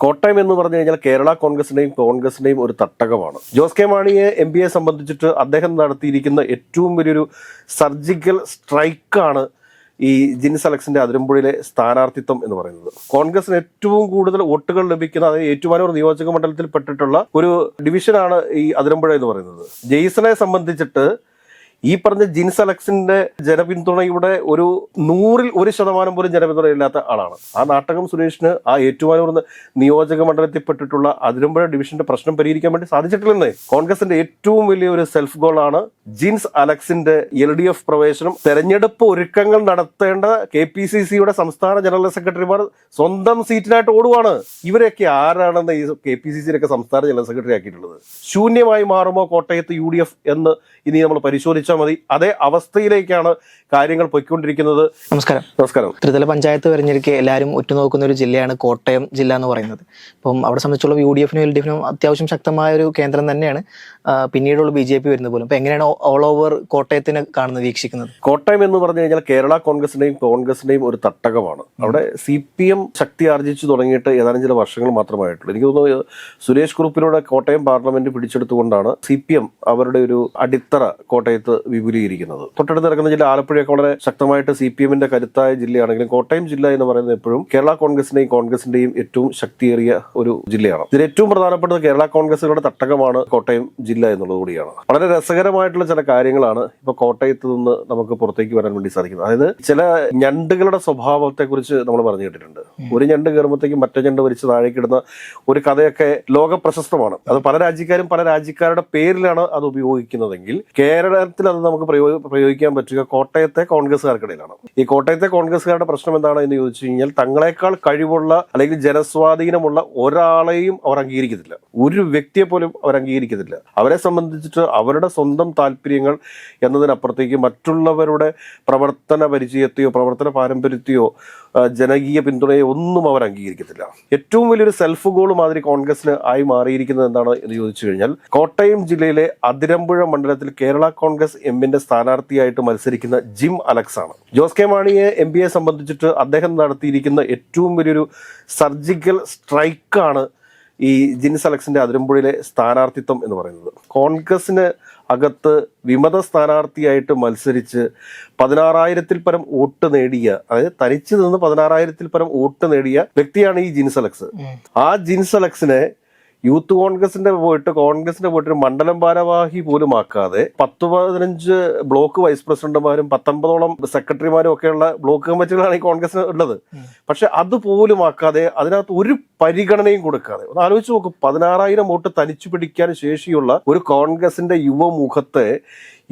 കോട്ടയം എന്ന് പറഞ്ഞു കഴിഞ്ഞാൽ കേരള കോൺഗ്രസിന്റെയും ഒരു തട്ടകമാണ്. ജോസ് കെ മാണിയെ MPയെ സംബന്ധിച്ചിട്ട് അദ്ദേഹം നടത്തിയിരിക്കുന്ന ഏറ്റവും വലിയൊരു സർജിക്കൽ സ്ട്രൈക്കാണ് ഈ ജിൻസ് അലക്സിന്റെ അതിരമ്പുഴയിലെ സ്ഥാനാർത്ഥിത്വം എന്ന് പറയുന്നത്. കോൺഗ്രസിന് ഏറ്റവും കൂടുതൽ വോട്ടുകൾ ലഭിക്കുന്ന, അതായത് ഏറ്റുമാനൂർ നിയോജക മണ്ഡലത്തിൽ പെട്ടിട്ടുള്ള ഒരു ഡിവിഷനാണ് ഈ അതിരമ്പുഴ എന്ന് പറയുന്നത്. ജെയ്സനെ സംബന്ധിച്ചിട്ട് ഈ പറഞ്ഞ ജിൻസ് അലക്സിന്റെ ജനപിന്തുണയുടെ ഒരു 100% പോലും ജനപിന്തുണയില്ലാത്ത ആളാണ്. ആ നാട്ടകം സുരേഷിന് ആ ഏറ്റുമാനൂർ നിയോജക മണ്ഡലത്തിൽപ്പെട്ടിട്ടുള്ള അതിരമ്പുഴ ഡിവിഷന്റെ പ്രശ്നം പരിഹരിക്കാൻ വേണ്ടി സാധിച്ചിട്ടില്ലെന്നേ. കോൺഗ്രസിന്റെ ഏറ്റവും വലിയ ഒരു സെൽഫ് ഗോളാണ് ജിൻസ് അലക്സിന്റെ LDF പ്രവേശനം. തെരഞ്ഞെടുപ്പ് ഒരുക്കങ്ങൾ നടത്തേണ്ട KPCCയുടെ സംസ്ഥാന ജനറൽ സെക്രട്ടറിമാർ സ്വന്തം സീറ്റിനായിട്ട് ഓടുവാണ്. ഇവരെയൊക്കെ ആരാണെന്ന് ഈ KPCCയിലൊക്കെ സംസ്ഥാന ജനറൽ സെക്രട്ടറി ആക്കിയിട്ടുള്ളത്? ശൂന്യമായി മാറുമോ കോട്ടയത്ത് UDF എന്ന് ഇനി നമ്മൾ പരിശോധിച്ചാൽ മതി. അതേ അവസ്ഥയിലേക്കാണ് കാര്യങ്ങൾ പോയിക്കൊണ്ടിരിക്കുന്നത്. നമസ്കാരം. ത്രിതല പഞ്ചായത്ത് തെരഞ്ഞെടുക്കെ എല്ലാവരും ഉറ്റുനോക്കുന്ന ഒരു ജില്ലയാണ് കോട്ടയം ജില്ല എന്ന് പറയുന്നത്. അപ്പം അവിടെ സംബന്ധിച്ചുള്ള UDFനും LDFനും അത്യാവശ്യം ശക്തമായ ഒരു കേന്ദ്രം തന്നെയാണ്. പിന്നീടുള്ള BJP വരുന്നത് പോലും. അപ്പൊ എങ്ങനെയാണ് ഓൾ ഓവർ കോട്ടയത്തിനെ കാണുന്നത്, വീക്ഷിക്കുന്നത്? കോട്ടയം എന്ന് പറഞ്ഞു കഴിഞ്ഞാൽ കേരള കോൺഗ്രസിന്റെയും ഒരു തട്ടകമാണ്. അവിടെ CPM ശക്തി ആർജിച്ചു തുടങ്ങിയിട്ട് ഏതാനും ചില വർഷങ്ങൾ മാത്രമായിട്ടുള്ളൂ. എനിക്ക് തോന്നുന്നു സുരേഷ് കുറുപ്പിലൂടെ കോട്ടയം പാർലമെന്റ് പിടിച്ചെടുത്തുകൊണ്ടാണ് CPM അവരുടെ ഒരു അടിത്തറ കോട്ടയത്ത് വിപുലീകരിക്കുന്നത്. തൊട്ടടുത്ത് കിടക്കുന്ന ജില്ല ആലപ്പുഴയൊക്കെ വളരെ ശക്തമായിട്ട് CPMന്റെ കരുത്തായ ജില്ലയാണെങ്കിലും കോട്ടയം ജില്ല എന്ന് പറയുന്നത് എപ്പോഴും കേരള കോൺഗ്രസിന്റെയും ഏറ്റവും ശക്തിയേറിയ ഒരു ജില്ലയാണ്. ഇതിൽ ഏറ്റവും പ്രധാനപ്പെട്ടത് കേരള കോൺഗ്രസുകളുടെ തട്ടകമാണ് കോട്ടയം ജില്ല എന്നുള്ളത് കൂടിയാണ്. വളരെ രസകരമായിട്ടുള്ള ചില കാര്യങ്ങളാണ് ഇപ്പൊ കോട്ടയത്ത് നിന്ന് നമുക്ക് പുറത്തേക്ക് വരാൻ വേണ്ടി സാധിക്കുന്നത്. അതായത് ചില ഞണ്ടുകളുടെ സ്വഭാവത്തെ കുറിച്ച് നമ്മൾ പറഞ്ഞു കേട്ടിട്ടുണ്ട്. ഒരു ഞണ്ട് കയറുമ്പോഴത്തേക്കും മറ്റേ ഞണ്ട് വലിച്ച് താഴേക്കിടുന്ന ഒരു കഥയൊക്കെ ലോക പ്രശസ്തമാണ്. അത് പല രാജ്യക്കാരും പല രാജ്യക്കാരുടെ പേരിലാണ് അത് ഉപയോഗിക്കുന്നതെങ്കിൽ കേരളത്തിൽ അത് നമുക്ക് പ്രയോഗിക്കാൻ പറ്റുക കോട്ടയത്തെ കോൺഗ്രസ്സുകാർക്കിടയിലാണ്. ഈ കോട്ടയത്തെ കോൺഗ്രസ്സുകാരുടെ പ്രശ്നം എന്താണ് എന്ന് ചോദിച്ചു കഴിഞ്ഞാൽ തങ്ങളെക്കാൾ കഴിവുള്ള അല്ലെങ്കിൽ ജനസ്വാധീനമുള്ള ഒരാളെയും അവർ അംഗീകരിക്കത്തില്ല. ഒരു വ്യക്തിയെ പോലും അവർ അംഗീകരിക്കത്തില്ല. അവരെ സംബന്ധിച്ചിട്ട് അവരുടെ സ്വന്തം താല്പര്യങ്ങൾ എന്നതിനപ്പുറത്തേക്ക് മറ്റുള്ളവരുടെ പ്രവർത്തന പരിചയത്തെയോ പ്രവർത്തന പാരമ്പര്യത്തെയോ ജനകീയ പിന്തുണയോ ഒന്നും അവർ അംഗീകരിക്കത്തില്ല. ഏറ്റവും വലിയൊരു സെൽഫ് ഗോൾ മാതിരി കോൺഗ്രസിന് ആയി മാറിയിരിക്കുന്നത് എന്താണ് എന്ന് ചോദിച്ചു കഴിഞ്ഞാൽ കോട്ടയം ജില്ലയിലെ അതിരമ്പുഴ മണ്ഡലത്തിൽ കേരള കോൺഗ്രസ് എമ്മിന്റെ സ്ഥാനാർത്ഥിയായിട്ട് മത്സരിക്കുന്ന ജിം അലക്സ് ആണ്. ജോസ് കെ മാണിയെ MPയെ സംബന്ധിച്ചിട്ട് അദ്ദേഹം നടത്തിയിരിക്കുന്ന ഏറ്റവും വലിയൊരു സർജിക്കൽ സ്ട്രൈക്കാണ് ഈ ജിൻസ് അലക്സിന്റെ അതിരമ്പുഴയിലെ സ്ഥാനാർത്ഥിത്വം എന്ന് പറയുന്നത്. കോൺഗ്രസിന് അകത്ത് വിമത സ്ഥാനാർത്ഥിയായിട്ട് മത്സരിച്ച് 16,000-ൽ പരം വോട്ട് നേടിയ, അതായത് തനിച്ച് നിന്ന് 16,000-ൽ പരം വോട്ട് നേടിയ വ്യക്തിയാണ് ഈ ജിൻസ് അലക്സ്. ആ ജിൻസ് അലക്സിനെ യൂത്ത് കോൺഗ്രസിന്റെ പോയിട്ട് മണ്ഡലം ഭാരവാഹി പോലും ആക്കാതെ 10-15 ബ്ലോക്ക് വൈസ് പ്രസിഡന്റുമാരും 19ഓളം സെക്രട്ടറിമാരും ഒക്കെയുള്ള ബ്ലോക്ക് കമ്മിറ്റികളാണ് ഈ കോൺഗ്രസിന് ഉള്ളത്. പക്ഷെ അതുപോലും ആക്കാതെ അതിനകത്ത് ഒരു പരിഗണനയും കൊടുക്കാതെ ഒന്ന് ആലോചിച്ച് നോക്കും. 16,000 വോട്ട് തനിച്ചു പിടിക്കാൻ ശേഷിയുള്ള ഒരു കോൺഗ്രസിന്റെ യുവമുഖത്തെ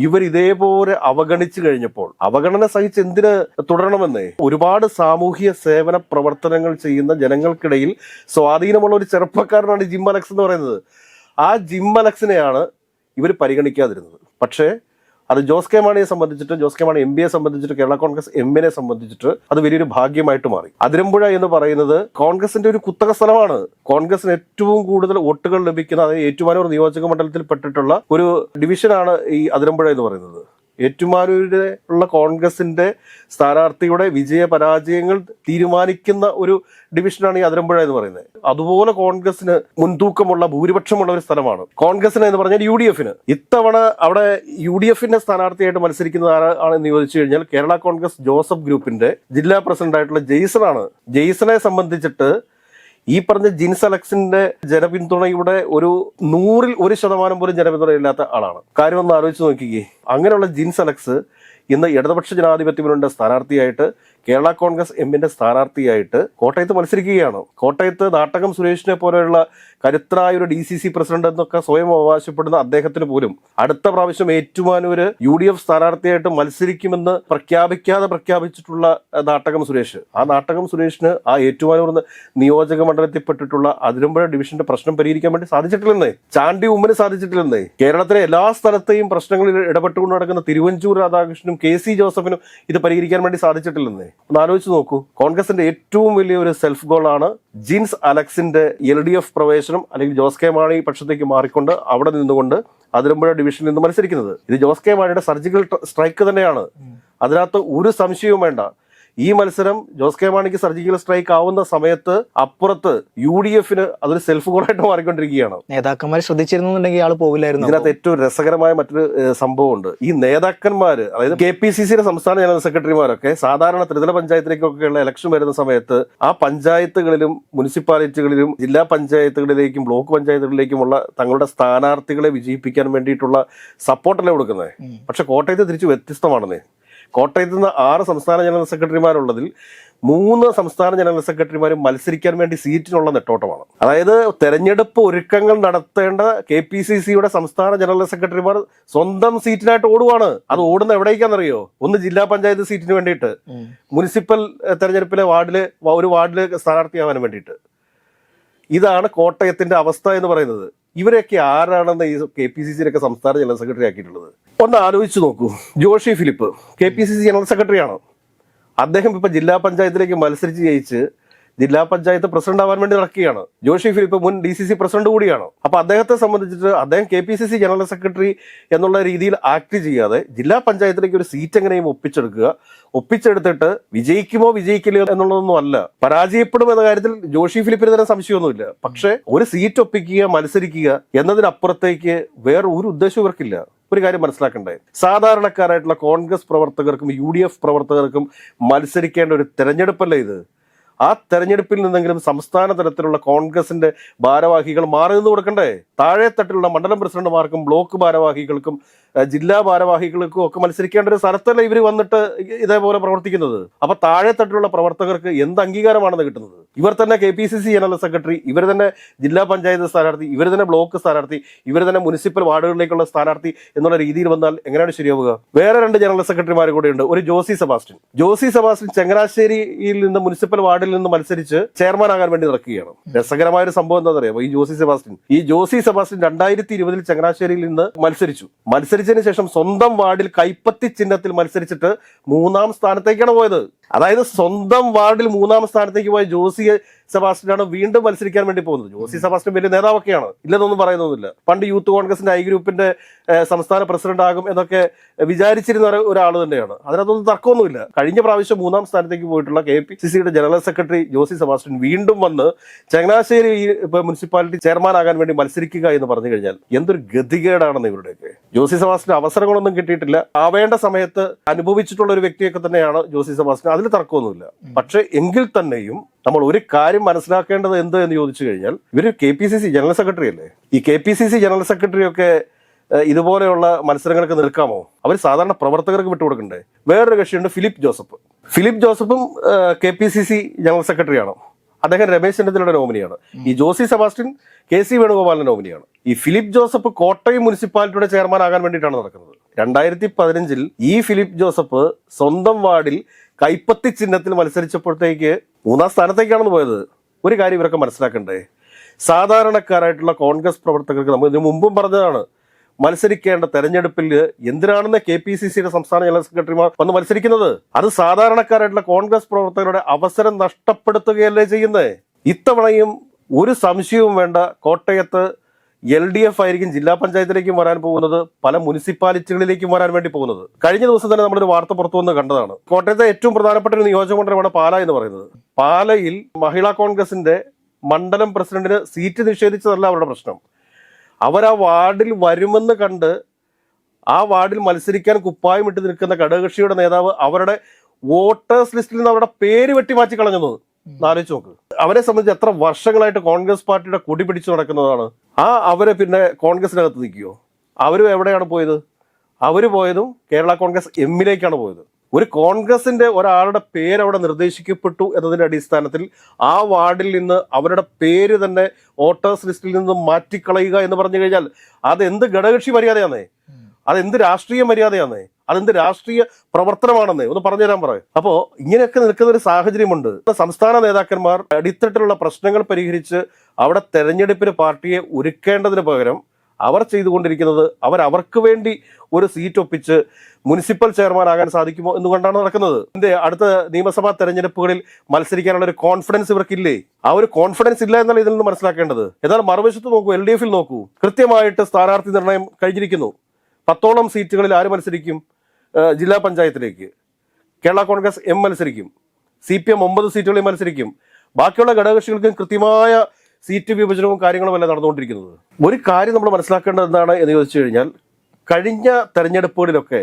ഇവർ ഇതേപോലെ അവഗണിച്ചു കഴിഞ്ഞപ്പോൾ അവഗണന സഹിച്ച് എന്തിന് തുടരണമെന്നേ. ഒരുപാട് സാമൂഹ്യ സേവന പ്രവർത്തനങ്ങൾ ചെയ്യുന്ന ജനങ്ങൾക്കിടയിൽ സ്വാധീനമുള്ള ഒരു ചെറുപ്പക്കാരനാണ് ജിം അലക്സ് എന്ന് പറയുന്നത്. ആ ജിം അലക്സിനെയാണ് ഇവർ പരിഗണിക്കാതിരുന്നത്. പക്ഷേ അത് ജോസ് കെ മാണിയെ സംബന്ധിച്ചിട്ട്, ജോസ് കെ മാണി MPയെ സംബന്ധിച്ചിട്ട്, കേരള കോൺഗ്രസ് എമ്മിനെ സംബന്ധിച്ചിട്ട് അത് വലിയൊരു ഭാഗ്യമായിട്ട് മാറി. അതിരമ്പുഴ എന്ന് പറയുന്നത് കോൺഗ്രസിന്റെ ഒരു കുത്തക സ്ഥലമാണ്. കോൺഗ്രസിന് ഏറ്റവും കൂടുതൽ വോട്ടുകൾ ലഭിക്കുന്ന, അതായത് ഏറ്റുമാനൂർ നിയോജക മണ്ഡലത്തിൽ പെട്ടിട്ടുള്ള ഒരു ഡിവിഷനാണ് ഈ അതിരമ്പുഴ എന്ന് പറയുന്നത്. ഏറ്റുമാനൂരിലെ ഉള്ള കോൺഗ്രസിന്റെ സ്ഥാനാർത്ഥിയുടെ വിജയ പരാജയങ്ങൾ തീരുമാനിക്കുന്ന ഒരു ഡിവിഷനാണ് ഈ അതിരമ്പുഴ എന്ന് പറയുന്നത്. അതുപോലെ കോൺഗ്രസിന് മുൻതൂക്കമുള്ള ഭൂരിപക്ഷമുള്ള ഒരു സ്ഥലമാണ് കോൺഗ്രസിന് എന്ന് പറഞ്ഞാൽ UDFന്. ഇത്തവണ അവിടെ UDFന്റെ സ്ഥാനാർത്ഥിയായിട്ട് മത്സരിക്കുന്നത് ആരാണെന്ന് ചോദിച്ചു കഴിഞ്ഞാൽ കേരള കോൺഗ്രസ് ജോസഫ് ഗ്രൂപ്പിന്റെ ജില്ലാ പ്രസിഡന്റ് ആയിട്ടുള്ള ജെയ്സനാണ്. ജെയ്സനെ സംബന്ധിച്ചിട്ട് ഈ പറഞ്ഞ ജിൻസ് അലക്സിന്റെ ജനപിന്തുണയുടെ ഒരു 100% പോലും ജനപിന്തുണയില്ലാത്ത ആളാണ്. കാര്യം ഒന്ന് ആലോചിച്ച് നോക്കിക്കേ. അങ്ങനെയുള്ള ജിൻസ് അലക്സ് ഇന്ന് ഇടതുപക്ഷ ജനാധിപത്യ മുന്നണിയുടെ സ്ഥാനാർത്ഥിയായിട്ട്, കേരള കോൺഗ്രസ് എമ്മിന്റെ സ്ഥാനാർത്ഥിയായിട്ട് കോട്ടയത്ത് മത്സരിക്കുകയാണ്. കോട്ടയത്ത് നാട്ടകം സുരേഷിനെ പോലെയുള്ള കരുത്തനായ ഒരു DCC പ്രസിഡന്റ് എന്നൊക്കെ സ്വയം അവകാശപ്പെടുന്ന അദ്ദേഹത്തിന് പോലും അടുത്ത പ്രാവശ്യം ഏറ്റുമാനൂര് UDF സ്ഥാനാർത്ഥിയായിട്ട് മത്സരിക്കുമെന്ന് പ്രഖ്യാപിച്ചിട്ടുള്ള നാട്ടകം സുരേഷ്. ആ നാട്ടകം സുരേഷിന് ആ ഏറ്റുമാനൂർ നിയോജക മണ്ഡലത്തിൽപ്പെട്ടിട്ടുള്ള അതിരമ്പുഴ ഡിവിഷന്റെ പ്രശ്നം പരിഹരിക്കാൻ വേണ്ടി സാധിച്ചിട്ടില്ലെന്നേ. ചാണ്ടി ഉമ്മന് സാധിച്ചിട്ടില്ലെന്നേ. കേരളത്തിലെ എല്ലാ സ്ഥലത്തെയും പ്രശ്നങ്ങളിൽ ഇടപെട്ടുകൊണ്ട് നടക്കുന്ന തിരുവഞ്ചൂർ രാധാകൃഷ്ണനും KC ജോസഫിനും ഇത് പരിഹരിക്കാൻ വേണ്ടി സാധിച്ചിട്ടില്ലെന്നേ. ഒന്ന് ആലോചിച്ച് നോക്കൂ. കോൺഗ്രസിന്റെ ഏറ്റവും വലിയ ഒരു സെൽഫ് ഗോളാണ് ജിൻസ് അലക്സിന്റെ LDF പ്രവേശനം, അല്ലെങ്കിൽ ജോസ് കെ മാണി പക്ഷത്തേക്ക് മാറിക്കൊണ്ട് അവിടെ നിന്നുകൊണ്ട് അതിരമ്പുഴ ഡിവിഷനിൽ നിന്ന് മത്സരിക്കുന്നത്. ഇത് ജോസ് കെ മാണിയുടെ സർജിക്കൽ സ്ട്രൈക്ക് തന്നെയാണ്. അതിനകത്ത് ഒരു സംശയവും വേണ്ട. ഈ മത്സരം ജോസ് കെ മാണിക്ക് സർജിക്കൽ സ്ട്രൈക്ക് ആവുന്ന സമയത്ത് അപ്പുറത്ത് UDF അതൊരു സെൽഫ് ഗോളായിട്ട് മാറിക്കൊണ്ടിരിക്കുകയാണ്. നേതാക്കന്മാർ ശ്രദ്ധിച്ചിരുന്നുണ്ടെങ്കിൽ ആള് പോവില്ലായിരുന്നു. ഇതിനകത്ത് ഏറ്റവും രസകരമായ മറ്റൊരു സംഭവമുണ്ട്. ഈ നേതാക്കന്മാര്, അതായത് KPCCയുടെ സംസ്ഥാന ജനറൽ സെക്രട്ടറിമാരൊക്കെ സാധാരണ ത്രിതല പഞ്ചായത്തിലേക്കൊക്കെയുള്ള ഇലക്ഷൻ വരുന്ന സമയത്ത് ആ പഞ്ചായത്തുകളിലും മുനിസിപ്പാലിറ്റികളിലും ജില്ലാ പഞ്ചായത്തുകളിലേക്കും ബ്ലോക്ക് പഞ്ചായത്തുകളിലേക്കുമുള്ള തങ്ങളുടെ സ്ഥാനാർത്ഥികളെ വിജയിപ്പിക്കാൻ വേണ്ടിയിട്ടുള്ള സപ്പോർട്ടല്ലേ കൊടുക്കുന്നത്. പക്ഷെ കോട്ടയത്ത് തിരിച്ച് വ്യത്യസ്തമാണെന്നേ. കോട്ടയത്ത് നിന്ന് 6 സംസ്ഥാന ജനറൽ സെക്രട്ടറിമാരുള്ളതിൽ 3 സംസ്ഥാന ജനറൽ സെക്രട്ടറിമാരും മത്സരിക്കാൻ വേണ്ടി സീറ്റിനുള്ള നെട്ടോട്ടമാണ്. അതായത് തെരഞ്ഞെടുപ്പ് ഒരുക്കങ്ങൾ നടത്തേണ്ട KPCCയുടെ സംസ്ഥാന ജനറൽ സെക്രട്ടറിമാർ സ്വന്തം സീറ്റിനായിട്ട് ഓടുവാണ്. അത് ഓടുന്ന എവിടേക്കാണെന്നറിയോ? ഒന്ന് ജില്ലാ പഞ്ചായത്ത് സീറ്റിന് വേണ്ടിയിട്ട്, മുനിസിപ്പൽ തെരഞ്ഞെടുപ്പിലെ ഒരു വാർഡില് സ്ഥാനാർത്ഥിയാവാൻ വേണ്ടിയിട്ട്. ഇതാണ് കോട്ടയത്തിന്റെ അവസ്ഥ എന്ന് പറയുന്നത്. ഇവരെയൊക്കെ ആരാണെന്ന് ഈ KPCCയിലൊക്കെ സംസ്ഥാന ജനറൽ സെക്രട്ടറി ആക്കിയിട്ടുള്ളത്? ഒന്ന് ആലോചിച്ച് നോക്കൂ. ജോഷി ഫിലിപ്പ് KPCC ജനറൽ സെക്രട്ടറിയാണ്. അദ്ദേഹം ഇപ്പൊ ജില്ലാ പഞ്ചായത്തിലേക്ക് മത്സരിച്ച് ജയിച്ച് ജില്ലാ പഞ്ചായത്ത് പ്രസിഡന്റ് ആവാൻ വേണ്ടി നടക്കുകയാണ്. ജോഷി ഫിലിപ്പ് മുൻ DCC പ്രസിഡന്റ് കൂടിയാണ്. അപ്പൊ അദ്ദേഹത്തെ സംബന്ധിച്ചിട്ട് അദ്ദേഹം KPCC ജനറൽ സെക്രട്ടറി എന്നുള്ള രീതിയിൽ ആക്ട് ചെയ്യാതെ ജില്ലാ പഞ്ചായത്തിലേക്ക് ഒരു സീറ്റ് എങ്ങനെയും ഒപ്പിച്ചെടുത്തിട്ട് വിജയിക്കുമോ വിജയിക്കില്ലയോ എന്നുള്ളതൊന്നും അല്ല. പരാജയപ്പെടും എന്ന കാര്യത്തിൽ ജോഷി ഫിലിപ്പിന് തന്നെ സംശയമൊന്നുമില്ല. പക്ഷെ ഒരു സീറ്റ് ഒപ്പിക്കുക, മത്സരിക്കുക എന്നതിനപ്പുറത്തേക്ക് വേറെ ഒരു ഉദ്ദേശവും ഇവർക്കില്ല. ഒരു കാര്യം മനസ്സിലാക്കണ്ടേ, സാധാരണക്കാരായിട്ടുള്ള കോൺഗ്രസ് പ്രവർത്തകർക്കും UDF പ്രവർത്തകർക്കും മത്സരിക്കേണ്ട ഒരു തെരഞ്ഞെടുപ്പല്ലേ ഇത്. ആ തെരഞ്ഞെടുപ്പിൽ നിന്നെങ്കിലും സംസ്ഥാന തലത്തിലുള്ള കോൺഗ്രസിന്റെ ഭാരവാഹികൾ മാറി നിന്ന് കൊടുക്കണ്ടേ? താഴെത്തട്ടിലുള്ള മണ്ഡലം പ്രസിഡന്റുമാർക്കും ബ്ലോക്ക് ഭാരവാഹികൾക്കും ജില്ലാ ഭാരവാഹികൾക്കും ഒക്കെ മത്സരിക്കേണ്ട ഒരു സ്ഥലത്തല്ല ഇവർ വന്നിട്ട് ഇതേപോലെ പ്രവർത്തിക്കുന്നത്. അപ്പൊ താഴെത്തട്ടിലുള്ള പ്രവർത്തകർക്ക് എന്ത് അംഗീകാരമാണെന്ന് കിട്ടുന്നത്? ഇവർ തന്നെ KPCC ജനറൽ സെക്രട്ടറി, ഇവർ തന്നെ ജില്ലാ പഞ്ചായത്ത് സ്ഥാനാർത്ഥി, ഇവർ തന്നെ ബ്ലോക്ക് സ്ഥാനാർത്ഥി, ഇവർ തന്നെ മുനിസിപ്പൽ വാർഡുകളിലേക്കുള്ള സ്ഥാനാർത്ഥി എന്നുള്ള രീതിയിൽ വന്നാൽ എങ്ങനെയാണ് ശരിയാവുക? വേറെ 2 ജനറൽ സെക്രട്ടറിമാർ കൂടെയുണ്ട്. ഒരു ജോസി സെബാസ്റ്റ്യൻ ചങ്ങനാശ്ശേരിയിൽ നിന്ന് മുനിസിപ്പൽ വാർഡിൽ നിന്ന് മത്സരിച്ച് ചെയർമാൻ ആകാൻ വേണ്ടി നടക്കുകയാണ്. രസകരമായ ഒരു സംഭവം എന്താ പറയുക? ഈ ജോസി സെബാസ്റ്റ്യൻ 2020 ചങ്ങനാശ്ശേരിയിൽ നിന്ന് മത്സരിച്ചതിന് ശേഷം സ്വന്തം വാർഡിൽ കൈപ്പത്തി ചിഹ്നത്തിൽ മത്സരിച്ചിട്ട് 3ാം സ്ഥാനത്തേക്കാണ് പോയത്. അതായത് സ്വന്തം വാർഡിൽ 3ാം സ്ഥാനത്തേക്ക് പോയ ജോസി സെബാസ്റ്റ്യനാണ് വീണ്ടും മത്സരിക്കാൻ വേണ്ടി പോകുന്നത്. ജോസി സെബാസ്റ്റ്യൻ വലിയ നേതാവൊക്കെയാണ്, ഇല്ലെന്നൊന്നും പറയുന്നൊന്നുമില്ല. പണ്ട് യൂത്ത് കോൺഗ്രസിന്റെ ഗ്രൂപ്പിന്റെ സംസ്ഥാന പ്രസിഡന്റ് ആകും എന്നൊക്കെ വിചാരിച്ചിരുന്ന ഒരാൾ തന്നെയാണ്. അതിനകത്തൊന്നും തർക്കമൊന്നുമില്ല. കഴിഞ്ഞ പ്രാവശ്യം 3ാം സ്ഥാനത്തേക്ക് പോയിട്ടുള്ള KPCCയുടെ ജനറൽ സെക്രട്ടറി ജോസി സെബാസ്റ്റ്യൻ വീണ്ടും വന്ന് ചങ്ങനാശ്ശേരി മുനിസിപ്പാലിറ്റി ചെയർമാൻ ആകാൻ വേണ്ടി മത്സരിക്കുക എന്ന് പറഞ്ഞു കഴിഞ്ഞാൽ എന്തൊരു ഗതികേടാണെന്ന് ഇവരുടെയൊക്കെ. ജോസി സെബാസ്റ്റ്യൻ അവസരങ്ങളൊന്നും കിട്ടിയിട്ടില്ല. ആവേണ്ട സമയത്ത് അനുഭവിച്ചിട്ടുള്ള ഒരു വ്യക്തിയൊക്കെ തന്നെയാണ് ജോസി സെബാസ്റ്റ്യൻ. അതിൽ തർക്കമൊന്നുമില്ല. പക്ഷെ എങ്കിൽ തന്നെയും നമ്മൾ ഒരു കാര്യം മനസ്സിലാക്കേണ്ടത് എന്ത് എന്ന് ചോദിച്ചു കഴിഞ്ഞാൽ, ഇവര് KPCC ജനറൽ സെക്രട്ടറി അല്ലേ? ഈ KPCC ജനറൽ സെക്രട്ടറി ഒക്കെ ഇതുപോലെയുള്ള മത്സരങ്ങൾക്ക് നിൽക്കാമോ? അവർ സാധാരണ പ്രവർത്തകർക്ക് വിട്ടുകൊടുക്കണ്ടേ? വേറൊരു കക്ഷിയുണ്ട്, ഫിലിപ്പ് ജോസഫും KPCC ജനറൽ സെക്രട്ടറിയാണ്. അദ്ദേഹം രമേശ് ചെന്നിത്തലയുടെ നോമിനിയാണ്. ഈ ജോസി സെബാസ്റ്റ്യൻ KC വേണുഗോപാലിന്റെ നോമിനിയാണ്. ഈ ഫിലിപ്പ് ജോസഫ് കോട്ടയം മുനിസിപ്പാലിറ്റിയുടെ ചെയർമാൻ ആകാൻ വേണ്ടിയിട്ടാണ് നടക്കുന്നത്. 2015 ഈ ഫിലിപ്പ് ജോസഫ് സ്വന്തം വാർഡിൽ കൈപ്പത്തി ചിഹ്നത്തിൽ മത്സരിച്ചപ്പോഴത്തേക്ക് 3ാം സ്ഥാനത്തേക്കാണെന്ന് പോയത്. ഒരു കാര്യം ഇവരൊക്കെ മനസ്സിലാക്കണ്ടേ, സാധാരണക്കാരായിട്ടുള്ള കോൺഗ്രസ് പ്രവർത്തകർക്ക് നമ്മൾ ഇതിനു മുമ്പും പറഞ്ഞതാണ്, മത്സരിക്കേണ്ട തെരഞ്ഞെടുപ്പിൽ എന്തിനാണെന്ന് KPCCയുടെ സംസ്ഥാന ജനറൽ സെക്രട്ടറിമാർ വന്ന് മത്സരിക്കുന്നത്? അത് സാധാരണക്കാരായിട്ടുള്ള കോൺഗ്രസ് പ്രവർത്തകരുടെ അവസരം നഷ്ടപ്പെടുത്തുകയല്ലേ ചെയ്യുന്നത്. ഇത്തവണയും ഒരു സംശയവും വേണ്ട, കോട്ടയത്ത് LDF ആയിരിക്കും ജില്ലാ പഞ്ചായത്തിലേക്കും വരാൻ പോകുന്നത്, പല മുനിസിപ്പാലിറ്റികളിലേക്കും വരാൻ വേണ്ടി പോകുന്നത്. കഴിഞ്ഞ ദിവസം തന്നെ നമ്മളൊരു വാർത്ത പുറത്തു വന്ന് കണ്ടതാണ്. കോട്ടയത്തെ ഏറ്റവും പ്രധാനപ്പെട്ട ഒരു നിയോജകമണ്ഡലമാണ് പാല എന്ന് പറയുന്നത്. പാലയിൽ മഹിളാ കോൺഗ്രസിന്റെ മണ്ഡലം പ്രസിഡന്റിന് സീറ്റ് നിഷേധിച്ചതല്ല അവരുടെ പ്രശ്നം. അവർ ആ വാർഡിൽ വരുമെന്ന് കണ്ട് ആ വാർഡിൽ മത്സരിക്കാൻ കുപ്പായം ഇട്ട് നിൽക്കുന്ന ഘടകകക്ഷിയുടെ നേതാവ് അവരുടെ വോട്ടേഴ്സ് ലിസ്റ്റിൽ നിന്ന് അവരുടെ പേര് വെട്ടിമാറ്റി കളഞ്ഞത് ആലോചിച്ച് നോക്ക്. അവരെ സംബന്ധിച്ച് എത്ര വർഷങ്ങളായിട്ട് കോൺഗ്രസ് പാർട്ടിയുടെ കൊടി പിടിച്ചു നടക്കുന്നതാണ്. അവരെ പിന്നെ കോൺഗ്രസിനകത്ത് നിൽക്കുമോ? അവരും എവിടെയാണ് പോയത്? അവർ പോയതും കേരള കോൺഗ്രസ് എമ്മിലേക്കാണ് പോയത്. ഒരു കോൺഗ്രസിന്റെ ഒരാളുടെ പേര് അവിടെ നിർദ്ദേശിക്കപ്പെട്ടു എന്നതിന്റെ അടിസ്ഥാനത്തിൽ ആ വാർഡിൽ നിന്ന് അവരുടെ പേര് തന്നെ വോട്ടേഴ്സ് ലിസ്റ്റിൽ നിന്ന് മാറ്റിക്കളയുക എന്ന് പറഞ്ഞു കഴിഞ്ഞാൽ അതെന്ത് ഘടകകക്ഷി മര്യാദയാന്നേ? അതെന്ത് രാഷ്ട്രീയ മര്യാദയാന്നേ? അതെന്ത് രാഷ്ട്രീയ പ്രവർത്തനമാണെന്നേ? ഒന്ന് പറഞ്ഞുതരാൻ പറയും. അപ്പോ ഇങ്ങനെയൊക്കെ നിൽക്കുന്ന ഒരു സാഹചര്യമുണ്ട്. സംസ്ഥാന നേതാക്കന്മാർ അടിത്തട്ടിലുള്ള പ്രശ്നങ്ങൾ പരിഹരിച്ച് അവിടെ തെരഞ്ഞെടുപ്പിന് പാർട്ടിയെ ഒരുക്കേണ്ടതിന് പകരം അവർ ചെയ്തുകൊണ്ടിരിക്കുന്നത് അവർക്ക് വേണ്ടി ഒരു സീറ്റ് ഒപ്പിച്ച് മുനിസിപ്പൽ ചെയർമാൻ ആകാൻ സാധിക്കുമോ എന്നുകൊണ്ടാണ് നടക്കുന്നത്. അടുത്ത നിയമസഭാ തെരഞ്ഞെടുപ്പുകളിൽ മത്സരിക്കാനുള്ള ഒരു കോൺഫിഡൻസ് ഇവർക്കില്ലേ? ആ ഒരു കോൺഫിഡൻസ് ഇല്ല എന്നല്ല ഇതിൽ നിന്ന് മനസ്സിലാക്കേണ്ടത്. എന്നാൽ മറുവശത്ത് നോക്കൂ, LDF നോക്കൂ, കൃത്യമായിട്ട് സ്ഥാനാർത്ഥി നിർണയം കഴിഞ്ഞിരിക്കുന്നു. 10ഓളം സീറ്റുകളിൽ ആര് മത്സരിക്കും? ജില്ലാ പഞ്ചായത്തിലേക്ക് കേരള കോൺഗ്രസ് എം മത്സരിക്കും. CPM 9 സീറ്റുകളിൽ മത്സരിക്കും. ബാക്കിയുള്ള ഘടകകക്ഷികൾക്കും കൃത്യമായ സീറ്റ് വിഭജനവും കാര്യങ്ങളുമല്ല നടന്നുകൊണ്ടിരിക്കുന്നത്. ഒരു കാര്യം നമ്മൾ മനസ്സിലാക്കേണ്ടത് എന്താണ് എന്ന് ചോദിച്ചു കഴിഞ്ഞാൽ, കഴിഞ്ഞ തെരഞ്ഞെടുപ്പുകളിലൊക്കെ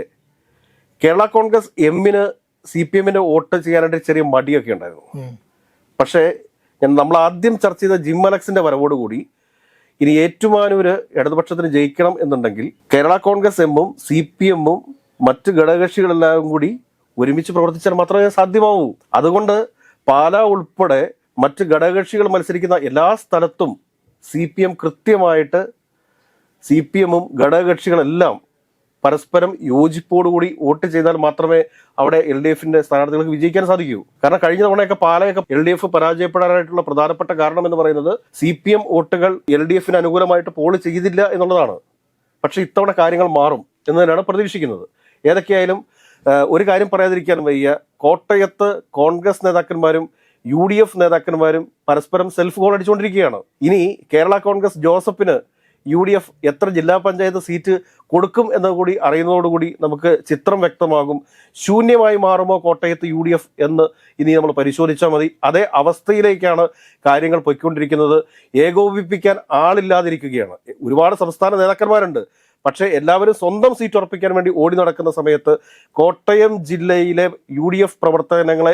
കേരള കോൺഗ്രസ് എമ്മിന് CPM-ന് വോട്ട് ചെയ്യാനായിട്ട് ചെറിയ മടിയൊക്കെ ഉണ്ടായിരുന്നു. പക്ഷേ നമ്മൾ ആദ്യം ചർച്ച ചെയ്ത ജിം അലക്സിന്റെ വരവോടുകൂടി ഇനി ഏറ്റുമാനൂര് ഇടതുപക്ഷത്തിന് ജയിക്കണം എന്നുണ്ടെങ്കിൽ കേരള കോൺഗ്രസ് എമ്മും CPM-ഉം മറ്റ് ഘടകകക്ഷികളെല്ലാം കൂടി ഒരുമിച്ച് പ്രവർത്തിച്ചാൽ മാത്രമേ സാധ്യമാവൂ. അതുകൊണ്ട് പാലാ ഉൾപ്പെടെ മറ്റ് ഘടകകക്ഷികൾ മത്സരിക്കുന്ന എല്ലാ സ്ഥലത്തും CPM കൃത്യമായിട്ട് CPM-ഉം ഘടകകക്ഷികളെല്ലാം പരസ്പരം യോജിപ്പോടുകൂടി വോട്ട് ചെയ്താൽ മാത്രമേ അവിടെ LDF-ന്റെ സ്ഥാനാർത്ഥികൾക്ക് വിജയിക്കാൻ സാധിക്കൂ. കാരണം കഴിഞ്ഞ തവണയൊക്കെ പാലയൊക്കെ LDF പരാജയപ്പെടാനായിട്ടുള്ള പ്രധാനപ്പെട്ട കാരണം എന്ന് പറയുന്നത് CPM വോട്ടുകൾ LDF-ന് അനുകൂലമായിട്ട് പോൾ ചെയ്തില്ല എന്നുള്ളതാണ്. പക്ഷെ ഇത്തവണ കാര്യങ്ങൾ മാറും എന്ന് തന്നെയാണ് പ്രതീക്ഷിക്കുന്നത്. ഏതൊക്കെയായാലും ഒരു കാര്യം പറയാതിരിക്കാൻ വയ്യ, കോട്ടയത്ത് കോൺഗ്രസ് നേതാക്കന്മാരും UDF നേതാക്കന്മാരും പരസ്പരം സെൽഫ് ഗോൾ അടിച്ചുകൊണ്ടിരിക്കുകയാണ്. ഇനി കേരള കോൺഗ്രസ് ജോസഫിന് UDF എത്ര ജില്ലാ പഞ്ചായത്ത് സീറ്റ് കൊടുക്കും എന്നതുകൂടി അറിയുന്നതോടുകൂടി നമുക്ക് ചിത്രം വ്യക്തമാകും. ശൂന്യമായി മാറുമോ കോട്ടയത്ത് UDF എന്ന് ഇനി നമ്മൾ പരിശോധിച്ചാൽ മതി. അതേ അവസ്ഥയിലേക്കാണ് കാര്യങ്ങൾ പൊയ്ക്കൊണ്ടിരിക്കുന്നത്. ഏകോപിപ്പിക്കാൻ ആളില്ലാതിരിക്കുകയാണ്. ഒരുപാട് സംസ്ഥാന നേതാക്കന്മാരുണ്ട്, പക്ഷേ എല്ലാവരും സ്വന്തം സീറ്റ് ഉറപ്പിക്കാൻ വേണ്ടി ഓടി നടക്കുന്ന സമയത്ത് കോട്ടയം ജില്ലയിലെ UDF പ്രവർത്തനങ്ങളെ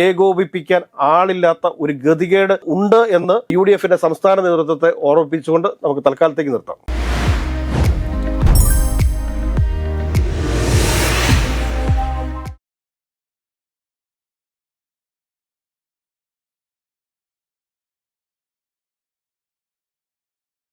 ഏകോപിപ്പിക്കാൻ ആളില്ലാത്ത ഒരു ഗതികേട് ഉണ്ട് എന്ന് UDF-ന്റെ സംസ്ഥാന നേതൃത്വത്തെ ഓർമ്മിപ്പിച്ചുകൊണ്ട് നമുക്ക് തൽക്കാലത്തേക്ക് നിർത്താം.